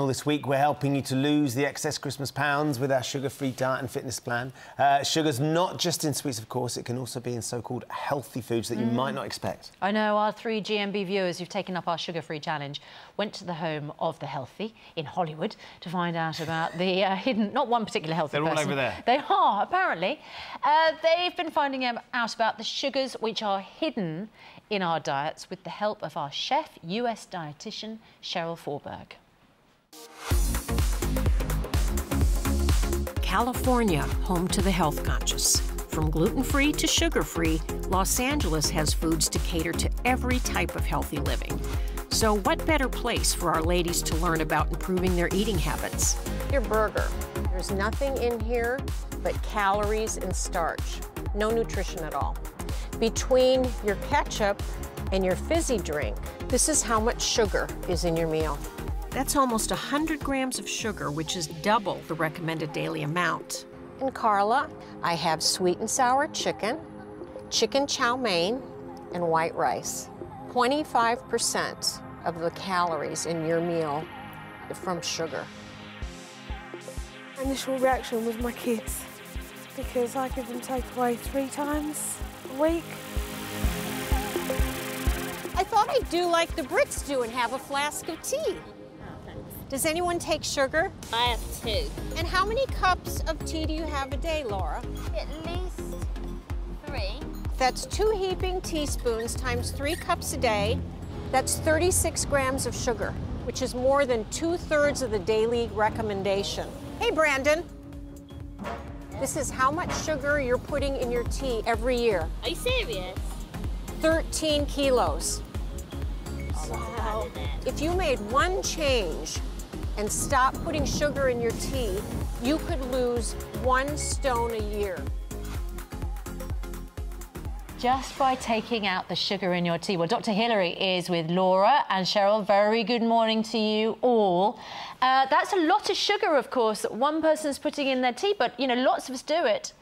Well, this week we're helping you to lose the excess Christmas pounds with our sugar-free diet and fitness plan. Sugar's not just in sweets, of course, it can also be in so-called healthy foods that you might not expect. I know our 3 GMB viewers who've taken up our sugar-free challenge went to the home of the healthy in Hollywood to find out about the hidden, not one particular healthy person. They're all over there. They are, apparently. They've been finding out about the sugars which are hidden in our diets with the help of our chef, US dietitian, Cheryl Forberg. California, home to the health conscious. From gluten-free to sugar-free, Los Angeles has foods to cater to every type of healthy living. So what better place for our ladies to learn about improving their eating habits? Your burger. There's nothing in here but calories and starch. No nutrition at all. Between your ketchup and your fizzy drink, this is how much sugar is in your meal. That's almost 100 grams of sugar, which is double the recommended daily amount. In Carla, I have sweet and sour chicken, chicken chow mein, and white rice. 25% of the calories in your meal are from sugar. My initial reaction was my kids, because I give them takeaway 3 times a week. I thought I'd do like the Brits do and have a flask of tea. Does anyone take sugar? I have 2. And how many cups of tea do you have a day, Laura? At least 3. That's 2 heaping teaspoons times 3 cups a day. That's 36 grams of sugar, which is more than 2/3 of the daily recommendation. Hey, Brandon. This is how much sugar you're putting in your tea every year. Are you serious? 13 kilos. Wow. If you made one change and stop putting sugar in your tea, you could lose 1 stone a year. Just by taking out the sugar in your tea. Well, Dr. Hillary is with Laura and Cheryl. Very good morning to you all. That's a lot of sugar, of course, that one person's putting in their tea, but, you know, lots of us do it.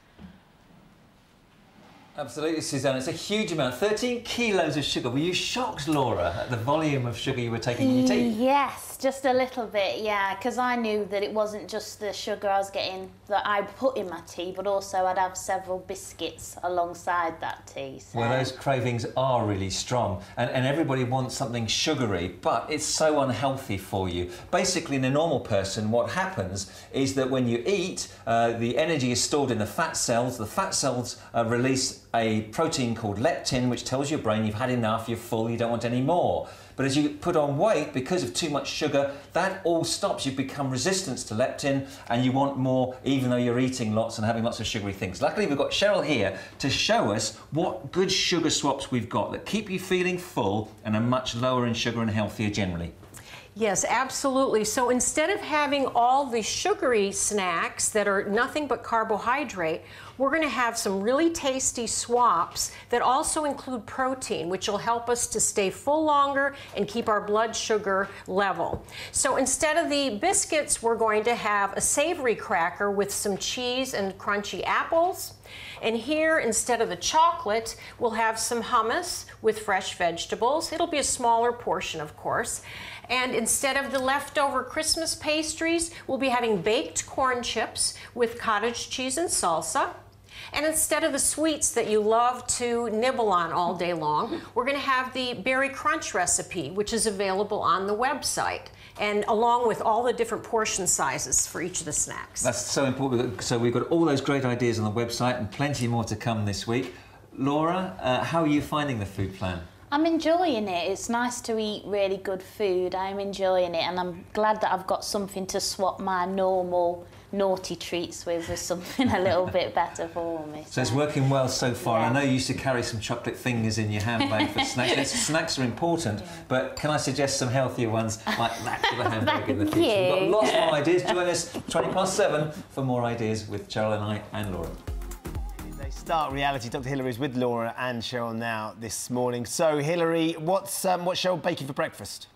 Absolutely, Suzanne. It's a huge amount. 13 kilos of sugar. Were you shocked, Laura, at the volume of sugar you were taking in your tea? Yes, just a little bit, yeah, because I knew that it wasn't just the sugar I was getting that I put in my tea, but also I'd have several biscuits alongside that tea. So. Well, those cravings are really strong, and everybody wants something sugary, but it's so unhealthy for you. Basically, in a normal person, what happens is that when you eat, the energy is stored in the fat cells. The fat cells release a protein called leptin, which tells your brain you've had enough, you're full, you don't want any more. But as you put on weight, because of too much sugar, that all stops. You become resistant to leptin and you want more, even though you're eating lots and having lots of sugary things. Luckily, we've got Cheryl here to show us what good sugar swaps we've got that keep you feeling full and are much lower in sugar and healthier generally. Yes, absolutely. So instead of having all the sugary snacks that are nothing but carbohydrate, we're going to have some really tasty swaps that also include protein, which will help us to stay full longer and keep our blood sugar level. So instead of the biscuits, we're going to have a savory cracker with some cheese and crunchy apples. And here, instead of the chocolate, we'll have some hummus with fresh vegetables. It'll be a smaller portion, of course. And instead of the leftover Christmas pastries, we'll be having baked corn chips with cottage cheese and salsa. And instead of the sweets that you love to nibble on all day long, we're going to have the berry crunch recipe, which is available on the website, and along with all the different portion sizes for each of the snacks. That's so important. So we've got all those great ideas on the website and plenty more to come this week. Laura, how are you finding the food plan? I'm enjoying it. It's nice to eat really good food. I'm enjoying it, and I'm glad that I've got something to swap my normal naughty treats with something a little bit better for me. So it's working well so far. Yeah. I know you used to carry some chocolate fingers in your handbag for snacks. Snacks are important, but can I suggest some healthier ones like that for the handbag in the future? We've got lots more ideas. Join us 7:20 for more ideas with Cheryl and I and Laura. Start reality. Dr. Hillary is with Laura and Cheryl now this morning. So, Hillary, what's Cheryl baking for breakfast?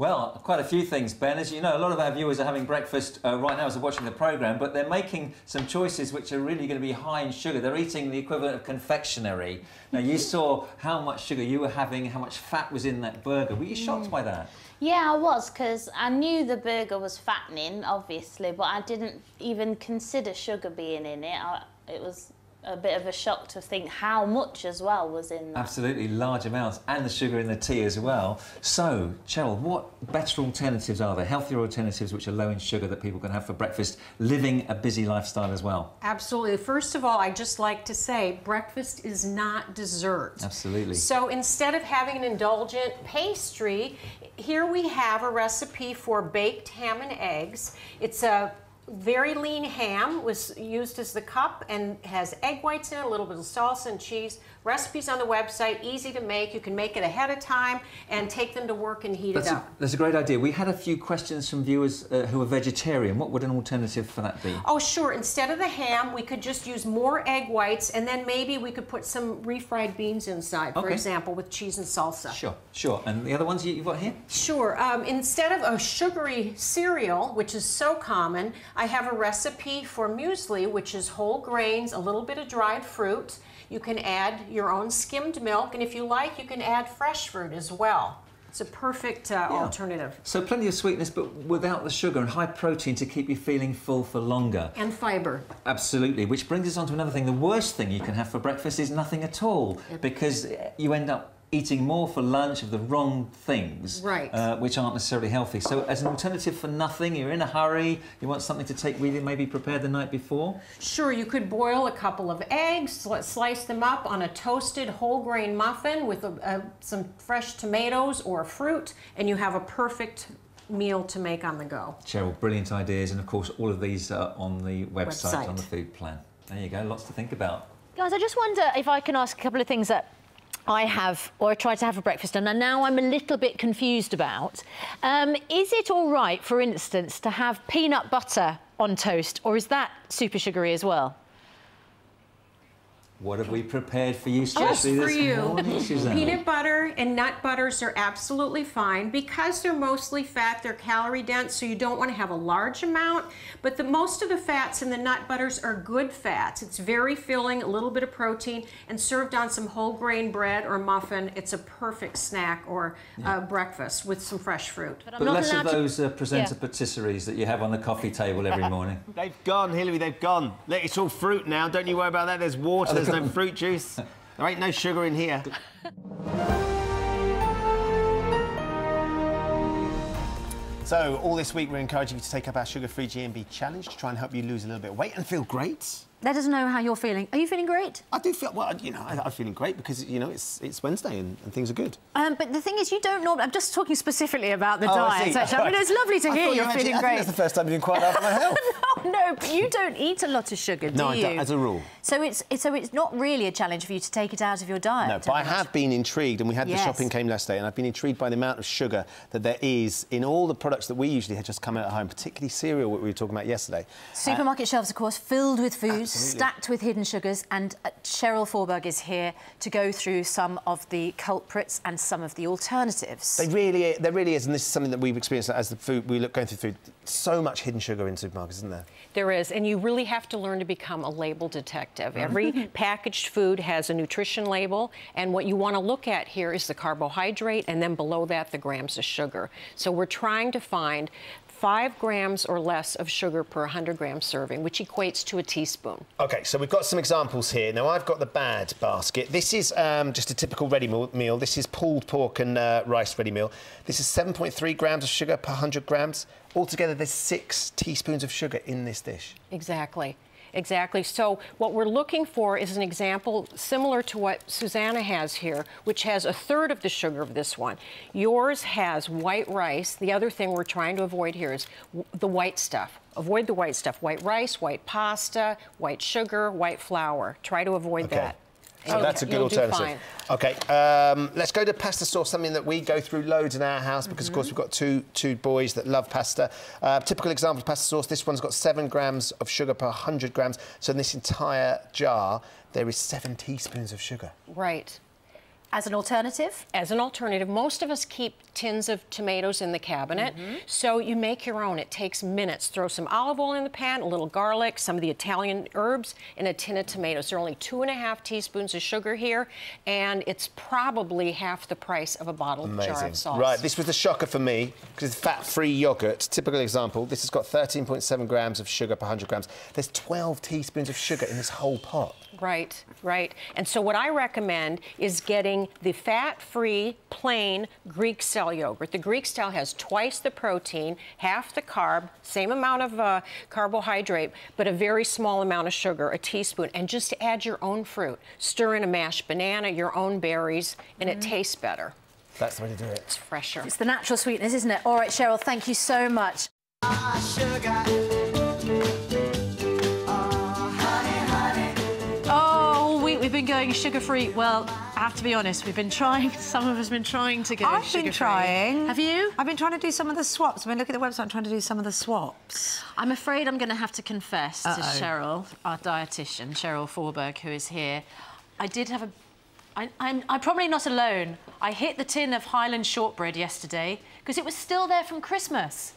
Well, quite a few things, Ben. As you know, a lot of our viewers are having breakfast right now as they're watching the programme, but they're making some choices which are really going to be high in sugar. They're eating the equivalent of confectionery. Now, you saw how much sugar you were having, how much fat was in that burger. Were you shocked by that? Yeah, I was, because I knew the burger was fattening, obviously, but I didn't even consider sugar being in it. It was a bit of a shock to think how much as well was in that. Absolutely, large amounts, and the sugar in the tea as well. So, Cheryl, what better alternatives are there, healthier alternatives which are low in sugar that people can have for breakfast, living a busy lifestyle as well? Absolutely. First of all, I'd just like to say breakfast is not dessert. Absolutely. So instead of having an indulgent pastry, here we have a recipe for baked ham and eggs. It's a very lean ham, was used as the cup, and has egg whites in it, a little bit of salsa and cheese. Recipes on the website, easy to make. You can make it ahead of time and take them to work and heat it up. That's a great idea. We had a few questions from viewers who are vegetarian. What would an alternative for that be? Oh, sure. Instead of the ham, we could just use more egg whites, and then maybe we could put some refried beans inside, for example, with cheese and salsa. Sure, sure. And the other ones you've got here? Sure. Instead of a sugary cereal, which is so common, I have a recipe for muesli, which is whole grains, a little bit of dried fruit. You can add your own skimmed milk, and if you like, you can add fresh fruit as well. It's a perfect alternative. So plenty of sweetness, but without the sugar, and high protein to keep you feeling full for longer. And fiber. Absolutely, which brings us on to another thing. The worst thing you can have for breakfast is nothing at all, because you end up eating more for lunch of the wrong things, right, which aren't necessarily healthy. So as an alternative for nothing, you're in a hurry, you want something to take with you, maybe prepared the night before? Sure, you could boil a couple of eggs, slice them up on a toasted whole grain muffin with some fresh tomatoes or fruit, and you have a perfect meal to make on the go. Cheryl, brilliant ideas, and of course all of these are on the website. On the food plan. There you go, lots to think about. Guys, I just wonder if I can ask a couple of things that I have, or I try to have for breakfast, and now I'm a little bit confused about. Is it all right, for instance, to have peanut butter on toast, or is that super sugary as well? What have we prepared for you, especially this morning, Suzanne? Peanut butter and nut butters are absolutely fine. Because they're mostly fat, they're calorie dense, so you don't want to have a large amount. But most of the fats in the nut butters are good fats. It's very filling, a little bit of protein, and served on some whole grain bread or muffin, it's a perfect snack or breakfast with some fresh fruit. But less of those presenter patisseries that you have on the coffee table every morning. They've gone, Hilary, they've gone. It's all fruit now, don't you worry about that. There's water, there's no fruit juice. There ain't no sugar in here. So, all this week we're encouraging you to take up our sugar-free GMB challenge to try and help you lose a little bit of weight and feel great. Let us know how you're feeling. Are you feeling great? I do feel, well, you know, I'm feeling great because, you know, it's Wednesday and things are good. But the thing is, you don't normally... I'm just talking specifically about the diet, actually. I mean, it's lovely to hear you're feeling great. I think that's the first time you've been quite after my health. No, but you don't eat a lot of sugar, do you? No, I don't, as a rule. So it's not really a challenge for you to take it out of your diet? No, but I have been intrigued, and we had the shopping came last day, and I've been intrigued by the amount of sugar that there is in all the products that we usually had just come out at home, particularly cereal, what we were talking about yesterday. Supermarket shelves, of course, filled with food, stacked with hidden sugars, and Cheryl Forberg is here to go through some of the culprits and some of the alternatives. There really is, and this is something that we've experienced as the food going through food. So much hidden sugar in supermarkets, isn't there? There is, and you really have to learn to become a label detective. Every packaged food has a nutrition label, and what you want to look at here is the carbohydrate, and then below that, the grams of sugar. So we're trying to find 5 grams or less of sugar per 100 gram serving, which equates to a teaspoon. OK, so we've got some examples here. Now, I've got the bad basket. This is just a typical ready meal. This is pulled pork and rice ready meal. This is 7.3 grams of sugar per 100 grams. Altogether, there's 6 teaspoons of sugar in this dish. Exactly. Exactly. So what we're looking for is an example similar to what Susanna has here, which has 1/3 of the sugar of this one. Yours has white rice. The other thing we're trying to avoid here is the white stuff. Avoid the white stuff. White rice, white pasta, white sugar, white flour. Try to avoid that. So that's a good alternative. OK, let's go to pasta sauce, something that we go through loads in our house because, of course, we've got two boys that love pasta. Typical example of pasta sauce, this one's got 7 grams of sugar per 100 grams. So in this entire jar, there is 7 teaspoons of sugar. Right. As an alternative? As an alternative. Most of us keep tins of tomatoes in the cabinet, so you make your own. It takes minutes. Throw some olive oil in the pan, a little garlic, some of the Italian herbs, and a tin of tomatoes. There are only 2½ teaspoons of sugar here, and it's probably half the price of a bottled jar of sauce. Right, this was the shocker for me, because it's fat-free yogurt. Typical example, this has got 13.7 grams of sugar per 100 grams. There's 12 teaspoons of sugar in this whole pot. Right, right. And so what I recommend is getting the fat-free, plain Greek style yogurt. The Greek style has twice the protein, half the carb, same amount of carbohydrate, but a very small amount of sugar, a teaspoon. And just add your own fruit. Stir in a mashed banana, your own berries, and it tastes better. That's the way to do it. It's fresher. It's the natural sweetness, isn't it? All right, Cheryl, thank you so much. We've been going sugar-free. Well, I have to be honest, we've been trying, some of us have been trying to go sugar-free. I've been trying. Have you? I've been trying to do some of the swaps. I've been looking at the website and trying to do some of the swaps. I'm afraid I'm going to have to confess to Cheryl, our dietitian, Cheryl Forberg, who is here. I did have a... I'm probably not alone. I hit the tin of Highland shortbread yesterday because it was still there from Christmas.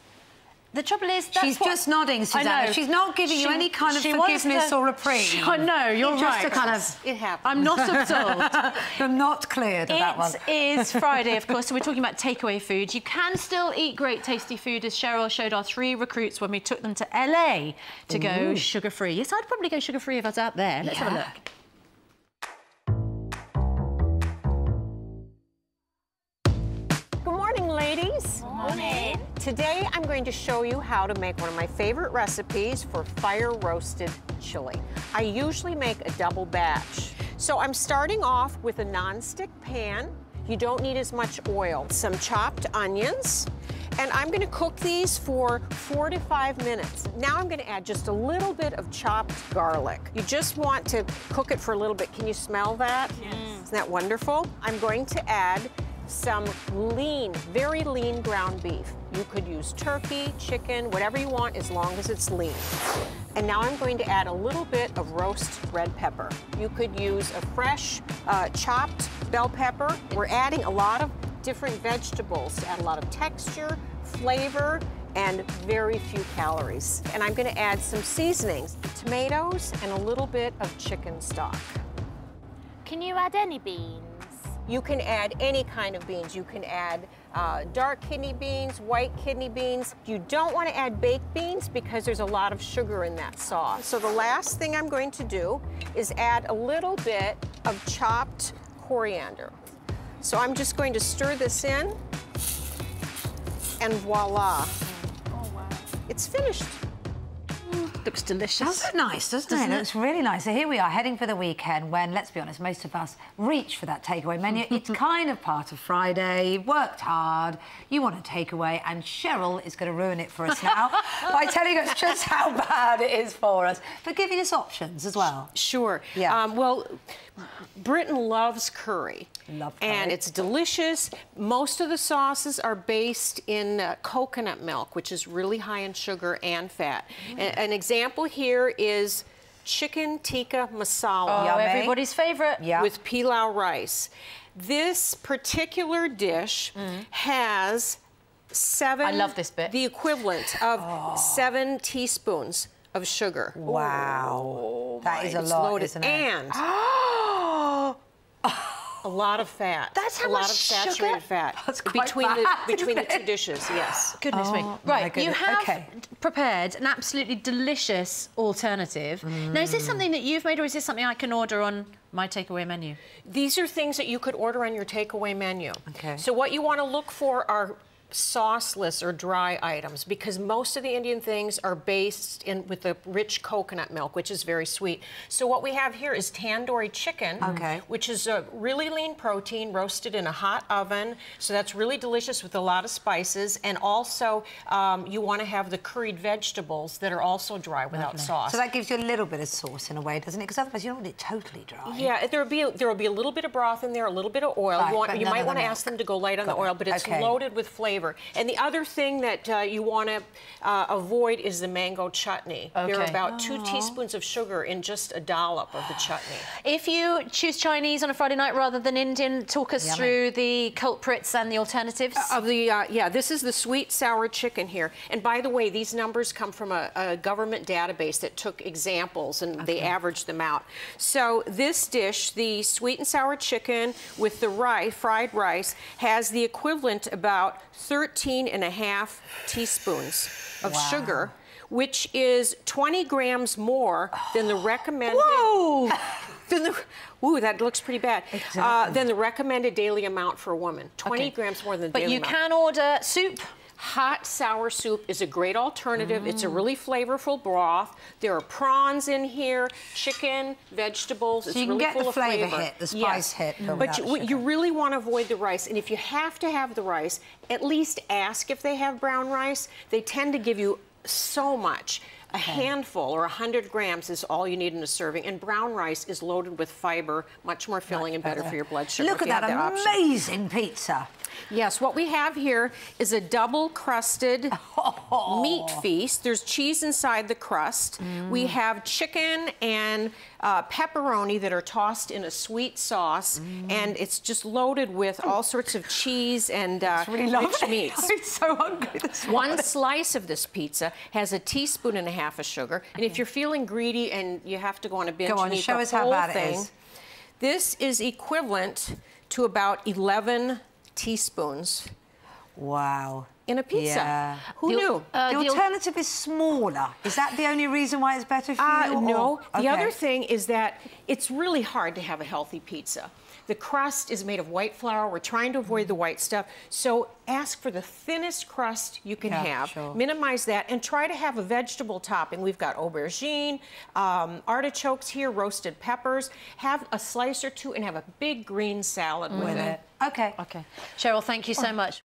The trouble is, that's she's just nodding, Susanna. She's not giving you any kind of forgiveness or reprieve. I know, you're right. Just a kind of... It happens. I'm not absolved. You're not cleared of that one. It is Friday, of course, so we're talking about takeaway food. You can still eat great, tasty food, as Cheryl showed our 3 recruits when we took them to LA to go sugar-free. Yes, I'd probably go sugar-free if I was out there. Let's have a look. Good morning, ladies. Good morning. Today I'm going to show you how to make one of my favorite recipes for fire-roasted chili. I usually make a double batch. So I'm starting off with a non-stick pan. You don't need as much oil. Some chopped onions. And I'm going to cook these for 4 to 5 minutes. Now I'm going to add just a little bit of chopped garlic. You just want to cook it for a little bit. Can you smell that? Yes. Isn't that wonderful? I'm going to add some lean, very lean ground beef. You could use turkey, chicken, whatever you want, as long as it's lean. And now I'm going to add a little bit of roast red pepper. You could use a fresh chopped bell pepper. We're adding a lot of different vegetables to add a lot of texture, flavor, and very few calories. And I'm going to add some seasonings, tomatoes, and a little bit of chicken stock. Can you add any beans? You can add any kind of beans. You can add dark kidney beans, white kidney beans. You don't want to add baked beans because there's a lot of sugar in that sauce. So the last thing I'm going to do is add a little bit of chopped coriander. So I'm just going to stir this in, and voila. Oh, wow. It's finished. Looks delicious. That's nice, doesn't it? It looks really nice. So here we are, heading for the weekend when, let's be honest, most of us reach for that takeaway menu. It's kind of part of Friday. You've worked hard. You want a takeaway, and Cheryl is going to ruin it for us now by telling us just how bad it is for us, but giving us options as well. Sure. Yeah. Well, Britain loves curry. Love curry. And it's delicious. Most of the sauces are based in coconut milk, which is really high in sugar and fat. An example here is chicken tikka masala. Oh, everybody's favourite. Yeah. With pilau rice. This particular dish has 7... I love this bit. The equivalent of 7 teaspoons of sugar. Wow. That is a It's lot, loaded. isn't it? And a lot of fat. That's how a lot much of sugar? saturated fat. That's quite between bad, the isn't 2 dishes, yes. Goodness me. my Right, you goodness. have Okay. prepared an absolutely delicious alternative. Now, is this something that you've made, or is this something I can order on my takeaway menu? These are things that you could order on your takeaway menu. Okay. So what you want to look for are sauceless or dry items, because most of the Indian things are based in with the rich coconut milk, which is very sweet. So what we have here is tandoori chicken, which is a really lean protein roasted in a hot oven. So that's really delicious with a lot of spices. And also you want to have the curried vegetables that are also dry without sauce. So that gives you a little bit of sauce in a way, doesn't it? Because otherwise you don't want it totally dry. Yeah, there will be a little bit of broth in there, a little bit of oil. Right, but you none might of the want to milk. ask them to go light on the oil, but it's Okay. loaded with flavor. flavor. And the other thing that you want to avoid is the mango chutney. Okay. There are about 2 teaspoons of sugar in just a dollop of the chutney. If you choose Chinese on a Friday night rather than Indian, talk us through the culprits and the alternatives. Yeah, this is the sweet sour chicken here. And by the way, these numbers come from a government database that took examples and they averaged them out. So this dish, the sweet and sour chicken with the rice, fried rice, has the equivalent about 13.5 teaspoons of sugar, which is 20 grams more than the recommended. Whoa! Ooh, that looks pretty bad. Exactly. Than the recommended daily amount for a woman. 20 grams more than the daily amount. But you can order soup. Hot sour soup is a great alternative. It's a really flavorful broth. There are prawns in here, chicken, vegetables. So you can get the flavour hit, the spice hit. But you really want to avoid the rice. And if you have to have the rice, at least ask if they have brown rice. They tend to give you so much. A handful or 100 grams is all you need in a serving. And brown rice is loaded with fiber, much more filling and better for your blood sugar. Look at that amazing pizza. Yes, what we have here is a double-crusted meat feast. There's cheese inside the crust. We have chicken and pepperoni that are tossed in a sweet sauce, and it's just loaded with all sorts of cheese and rich meats. I'm so hungry this morning. One slice of this pizza has 1.5 teaspoons of sugar, and if you're feeling greedy and you have to go on a binge and eat show the us how whole bad thing, it is. this is equivalent to about 11 teaspoons. Wow. In a pizza. Yeah. Who knew? The alternative is smaller. Is that the only reason why it's better for you? No. The other thing is that it's really hard to have a healthy pizza. The crust is made of white flour. We're trying to avoid the white stuff. So ask for the thinnest crust you can have. Sure. Minimize that and try to have a vegetable topping. We've got aubergine, artichokes here, roasted peppers. Have a slice or two and have a big green salad with it. Okay. Cheryl, thank you so much.